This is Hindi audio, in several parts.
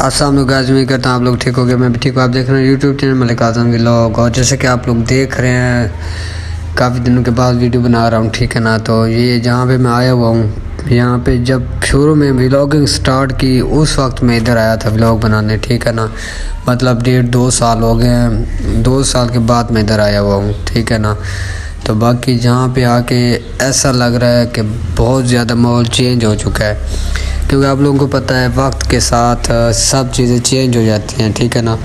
अस्सलाम गाइस, उम्मीद करता हूँ आप लोग ठीक हो गए। मैं भी ठीक हूँ। आप देख रहे हैं यूट्यूब चैनल मलिक आज़म व्लॉग। और जैसे कि आप लोग देख रहे हैं काफ़ी दिनों के बाद वीडियो बना रहा हूँ, ठीक है ना। तो ये जहाँ पे मैं आया हुआ हूँ, यहाँ पे जब शुरू में व्लॉगिंग स्टार्ट की उस वक्त मैं इधर आया था व्लॉग बनाने, ठीक है ना। मतलब 1.5-2 साल हो गए हैं। 2 साल के बाद मैं इधर आया हुआ हूँ, ठीक है ना। तो बाकी जहाँ पे आके ऐसा लग रहा है कि बहुत ज़्यादा माहौल चेंज हो चुका है, क्योंकि आप लोगों को पता है वक्त के साथ सब चीज़ें चेंज हो जाती हैं, ठीक है ना।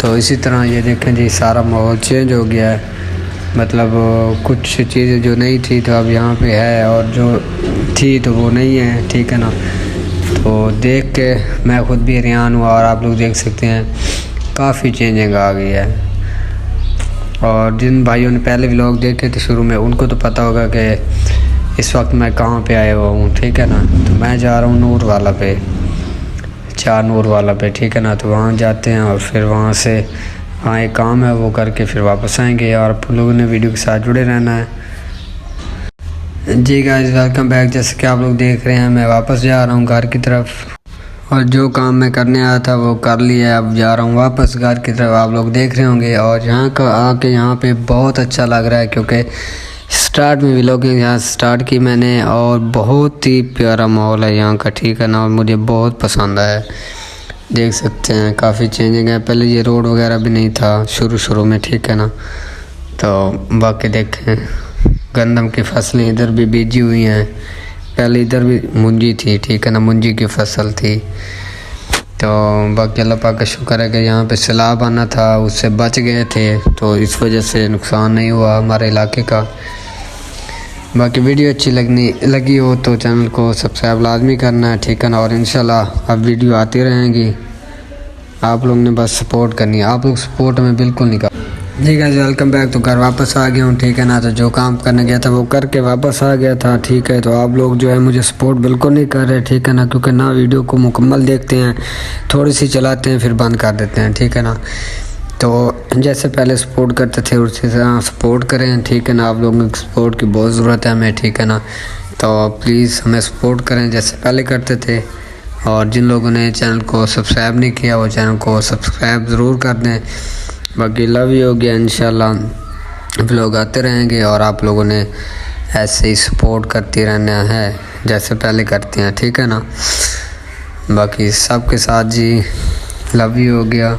तो इसी तरह ये देखें जी, सारा माहौल चेंज हो गया है। मतलब कुछ चीज़ें जो नहीं थी तो अब यहाँ पे है, और जो थी तो वो नहीं है, ठीक है ना। तो देख के मैं ख़ुद भी हैरान हुआ, और आप लोग देख सकते हैं काफ़ी चेंजिंग आ गई है। और जिन भाइयों ने पहले व्लॉग देखे थे शुरू में, उनको तो पता होगा कि इस वक्त मैं कहाँ पे आया हुआ हूँ, ठीक है ना। तो मैं जा रहा हूँ नूर वाला पे, 4 नूर वाला पे, ठीक है ना। तो वहाँ जाते हैं और फिर वहाँ से वहाँ एक काम है वो करके फिर वापस आएंगे। और आप लोगों ने वीडियो के साथ जुड़े रहना है। जी गाइस, वेलकम बैक। जैसे कि आप लोग देख रहे हैं मैं वापस जा रहा हूँ घर की तरफ, और जो काम मैं करने आया था वो कर लिया। अब जा रहा हूँ वापस घर की तरफ, आप लोग देख रहे होंगे। और यहाँ का आके यहाँ पे बहुत अच्छा लग रहा है, क्योंकि स्टार्ट में व्लॉगिंग यहाँ स्टार्ट की मैंने, और बहुत ही प्यारा माहौल है यहाँ का, ठीक है ना। और मुझे बहुत पसंद आया। देख सकते हैं काफ़ी चेंजिंग है। पहले ये रोड वगैरह भी नहीं था शुरू में, ठीक है ना। तो बाकी देखें गंदम की फसलें इधर भी बीजी हुई हैं। पहले इधर भी मुंजी थी, ठीक है ना, मुंजी की फसल थी। तो बाकी अल्लाह पाक का शुक्र है कि यहाँ पे सैलाब आना था, उससे बच गए थे, तो इस वजह से नुकसान नहीं हुआ हमारे इलाके का। बाकी वीडियो अच्छी लगी हो तो चैनल को सब्सक्राइब लाजमी करना है, ठीक है ना। और इंशाल्लाह अब वीडियो आती रहेंगी, आप लोग ने बस सपोर्ट करनी है। आप लोग सपोर्ट में बिल्कुल नहीं कर। जी गाइस, वेलकम बैक। तो घर वापस आ गया हूँ, ठीक है ना। तो जो काम करने गया था वो करके वापस आ गया था, ठीक है। तो आप लोग जो है मुझे सपोर्ट बिल्कुल नहीं कर रहे, ठीक है ना, क्योंकि ना वीडियो को मुकम्मल देखते हैं, थोड़ी सी चलाते हैं फिर बंद कर देते हैं, ठीक है ना। तो जैसे पहले सपोर्ट करते थे उसी तरह सपोर्ट करें, ठीक है ना। आप लोगों की सपोर्ट की बहुत ज़रूरत है हमें, ठीक है ना। तो प्लीज़ हमें सपोर्ट करें जैसे पहले करते थे। और जिन लोगों ने चैनल को सब्सक्राइब नहीं किया वो चैनल को सब्सक्राइब ज़रूर कर दें। बाकी लव यू हो गया। इंशाल्लाह व्लॉग आते रहेंगे, और आप लोगों ने ऐसे ही सपोर्ट करते रहना है जैसे पहले करते हैं, ठीक है ना। बाकी सबके साथ जी लव यू हो गया।